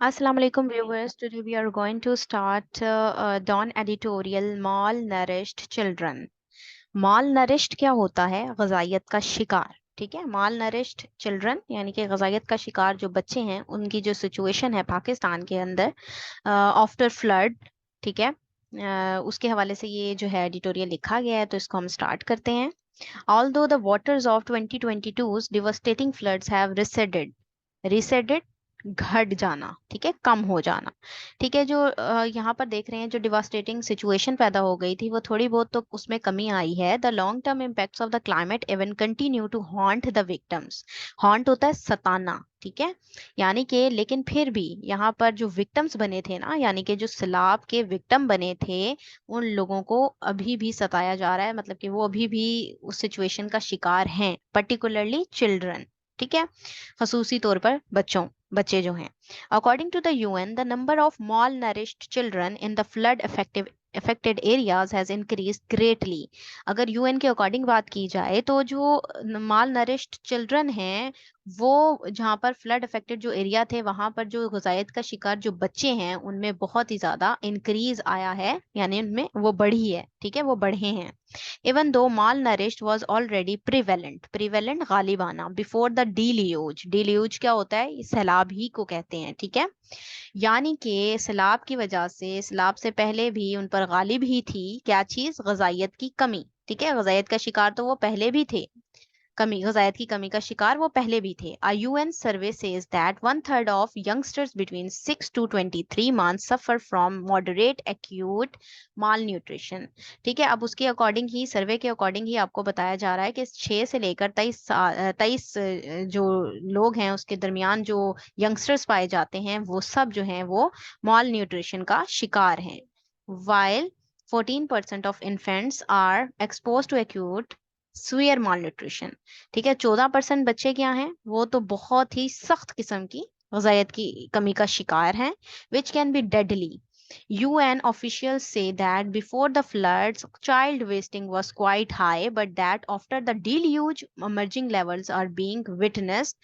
Assalamu alaikum viewers. Today we are going to start Dawn editorial Malnourished Children. Malnourished क्या होता है? ग़ज़ाइयत का शिकार। ठीक है, Malnourished Children यानी कि ग़ज़ाइयत का शिकार जो बच्चे हैं उनकी जो सिचुएशन है पाकिस्तान के अंदर आफ्टर फ्लड। ठीक है, उसके हवाले से ये जो है एडिटोरियल लिखा गया है, तो इसको हम स्टार्ट करते हैं। Although the waters of 2022's devastating floods have receded घट जाना, ठीक है, कम हो जाना। ठीक है, जो यहाँ पर देख रहे हैं जो डिवास्टेटिंग सिचुएशन पैदा हो गई थी वो थोड़ी बहुत तो उसमें कमी आई है। The long term impacts of the climate even continue to haunt the victims. Haunt होता है सताना, ठीक है, यानी कि लेकिन फिर भी यहाँ पर जो विक्टिम्स बने थे ना, यानी कि जो सैलाब के विक्टिम बने थे, उन लोगों को अभी भी सताया जा रहा है, मतलब कि वो अभी भी उस सिचुएशन का शिकार हैं, पर्टिकुलरली चिल्ड्रन। ठीक है, खसूसी तौर पर बच्चे जो हैं। According to the UN the number of malnourished children in the flood affected areas has increased greatly। अगर यूएन के अकॉर्डिंग बात की जाए तो जो माल नरिश्ड चिल्ड्रन हैं, वो जहाँ पर फ्लड अफेक्टेड जो एरिया थे वहां पर जो गुजायत का शिकार जो बच्चे हैं उनमें बहुत ही ज्यादा इंक्रीज आया है, यानी उनमें वो बढ़ी है। ठीक है, वो बढ़े हैं। Even though malnourished was already prevalent गालिबाना before the deluge क्या होता है? ये सैलाब ही को कहते हैं। ठीक है, यानी कि सैलाब की वजह से, सैलाब से पहले भी उन पर गालिब ही थी क्या चीज? गजाइत की कमी। ठीक है, गजाइत का शिकार तो वो पहले भी थे, गजायत की कमी का शिकार वो पहले भी थे। A UN survey says that 1/3 of youngsters between 6 to 23 months suffer from moderate acute malnutrition। ठीक है, अब उसके अकॉर्डिंग ही, सर्वे के अकॉर्डिंग ही आपको बताया जा रहा है कि 6 से लेकर 23 जो लोग हैं उसके दरमियान जो यंगस्टर्स पाए जाते हैं वो सब जो हैं वो माल न्यूट्रिशन का शिकार हैं। While 14% of infants are exposed to acute severe malnutrition. ठीक है, 14% बच्चे क्या हैं? वो तो बहुत ही सख्त किस्म की ग़िज़ायत की कमी का शिकार हैं, which can be deadly. UN officials say that before the floods, child wasting was quite high, but that after the deluge, emerging levels are being witnessed।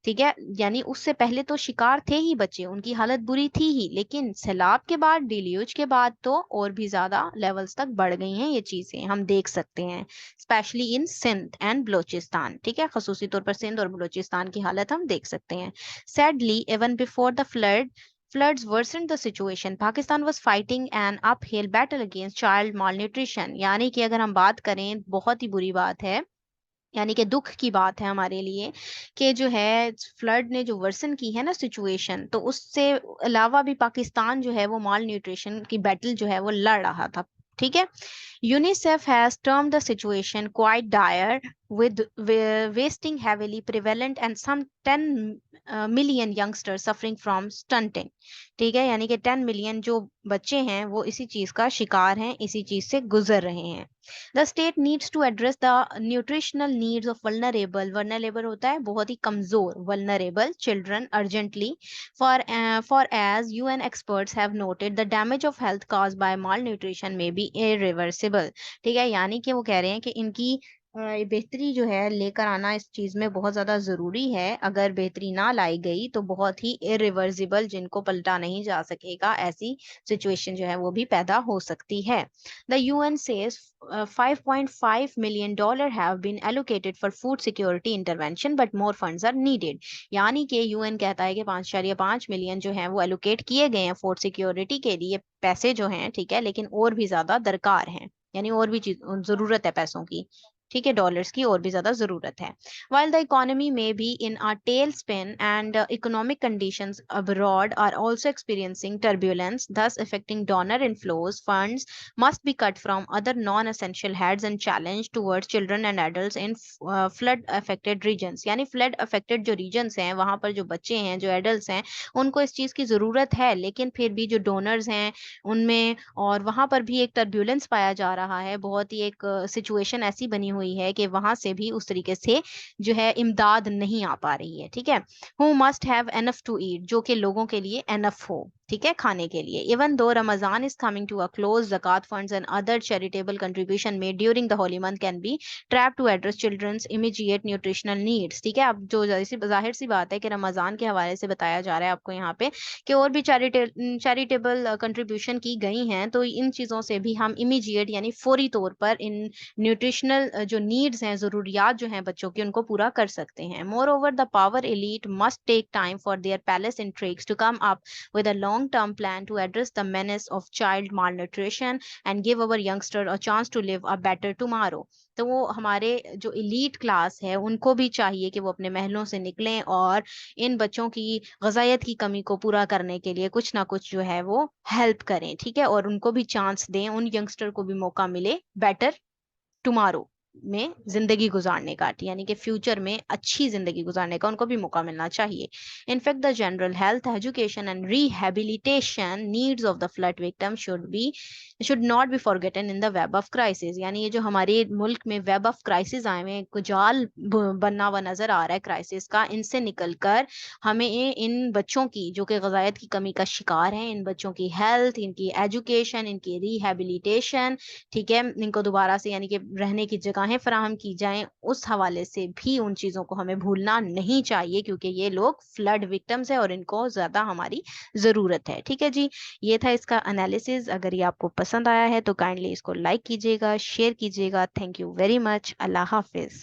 ठीक है, यानी उससे पहले तो शिकार थे ही बच्चे, उनकी हालत बुरी थी ही, लेकिन सैलाब के बाद, डिल्यूज के बाद तो और भी ज्यादा लेवल्स तक बढ़ गई हैं ये चीजें, हम देख सकते हैं, specially in Sindh and Balochistan. ठीक है, खसूसी तौर पर सिंध और बलोचिस्तान की हालत हम देख सकते हैं। Sadly even before the floods worsened the situation, Pakistan was fighting an uphill battle against child malnutrition। यानी कि अगर हम बात करें, बहुत ही बुरी बात है, यानी कि दुख की बात है हमारे लिए कि जो है फ्लड ने जो वर्सन की है ना सिचुएशन, तो उससे अलावा भी पाकिस्तान जो है वो माल न्यूट्रिशन की बैटल जो है वो लड़ रहा था। ठीक है, UNICEF has termed the situation quite dire, with wasting heavily prevalent and some 10 million youngsters suffering from stunting। ठीक है, यानी कि 10 मिलियन जो बच्चे हैं वो इसी चीज का शिकार हैं, इसी चीज से गुजर रहे हैं। The state needs to address the nutritional needs of vulnerable होता है बहुत ही कमजोर, vulnerable children urgently, for as UN experts have noted the damage of health caused by malnutrition may be irreversible। ठीक है, यानी कि वो कह रहे हैं कि इनकी बेहतरी जो है लेकर आना इस चीज में बहुत ज्यादा जरूरी है। अगर बेहतरी ना लाई गई तो बहुत ही इरिवर्सिबल, जिनको पलटा नहीं जा सकेगा, ऐसी सिचुएशन जो है वो भी पैदा हो सकती है। The UN says $5.5 million have been allocated for food security intervention, but more funds are needed। यानी कि यूएन कहता है कि 5.5 मिलियन जो है वो एलोकेट किए गए हैं फूड सिक्योरिटी के लिए, पैसे जो हैं, ठीक है, लेकिन और भी ज्यादा दरकार हैं, यानी और भी चीज जरूरत है पैसों की। ठीक है, डॉलर्स की और भी ज्यादा जरूरत है। While the economy may be in a tailspin and economic conditions abroad are also experiencing turbulence, thus affecting donor inflows, funds must be cut from other non-essential heads and challenged towards children and adults in flood affected regions। यानी flood affected जो regions हैं वहां पर जो बच्चे हैं, जो adults हैं, उनको इस चीज की जरूरत है, लेकिन फिर भी जो donors हैं उनमें, और वहां पर भी एक टर्ब्यूलेंस पाया जा रहा है, बहुत ही एक सिचुएशन ऐसी बनी हुई हुई है कि वहां से भी उस तरीके से जो है इमदाद नहीं आ पा रही है, ठीक है। Who must have enough to eat, जो कि लोगों के लिए एनफ हो, ठीक है, खाने के लिए। Even though Ramzan is coming to a close, zakat funds and other charitable contribution made during the holy month can be ट्रैप to address children's immediate nutritional needs, ठीक है। अब जो जैसी जाहिर सी बात है कि रमजान के हवाले से बताया जा रहा है आपको यहाँ पे कि और भी चैरिटेबल कंट्रीब्यूशन की गई हैं, तो इन चीज़ों से भी हम इमीडिएट यानी फौरी तौर पर इन न्यूट्रिशनल जो नीड्स हैं, ज़रूरियात जो हैं बच्चों की, उनको पूरा कर सकते हैं। Moreover the power elite must take time for their palace intrigues to come up with a long term plan to address the menace of child malnutrition and give our youngster a chance to live a better tomorrow। तो वो हमारे जो elite class है उनको भी चाहिए कि वो अपने महलों से निकलें और इन बच्चों की ग़िज़ायत की कमी को पूरा करने के लिए कुछ ना कुछ जो है वो हेल्प करें, ठीक है, और उनको भी चांस दें, उन यंगस्टर को भी मौका मिले बेटर टुमारो में जिंदगी गुजारने का, यानी कि फ्यूचर में अच्छी जिंदगी गुजारने का उनको भी मौका मिलना चाहिए। In fact the general health education and rehabilitation needs of the flood victim should not be forgotten in the web of crisis. यानी ये जो हमारे मुल्क में वेब ऑफ क्राइसिस आए हुए हैं, जाल बनना हुआ नजर आ रहा है क्राइसिस का, इनसे निकलकर हमें इन बच्चों की जो कि ग़िज़ायत की कमी का शिकार हैं, इन बच्चों की हेल्थ, इनकी एजुकेशन, इनकी रिहेबिलिटेशन, ठीक है, इनको दोबारा से यानी कि रहने की जगहें फराहम की जाएं, उस हवाले से भी उन चीज़ों को हमें भूलना नहीं चाहिए, क्योंकि ये लोग फ्लड विक्टिम्स हैं और इनको ज़्यादा हमारी ज़रूरत है, ठीक है जी। ये था इसका एनालिसिस। अगर ये आपको पसंद आया है तो काइंडली इसको लाइक कीजिएगा, शेयर कीजिएगा। Thank you very much. Allah हाफिज़।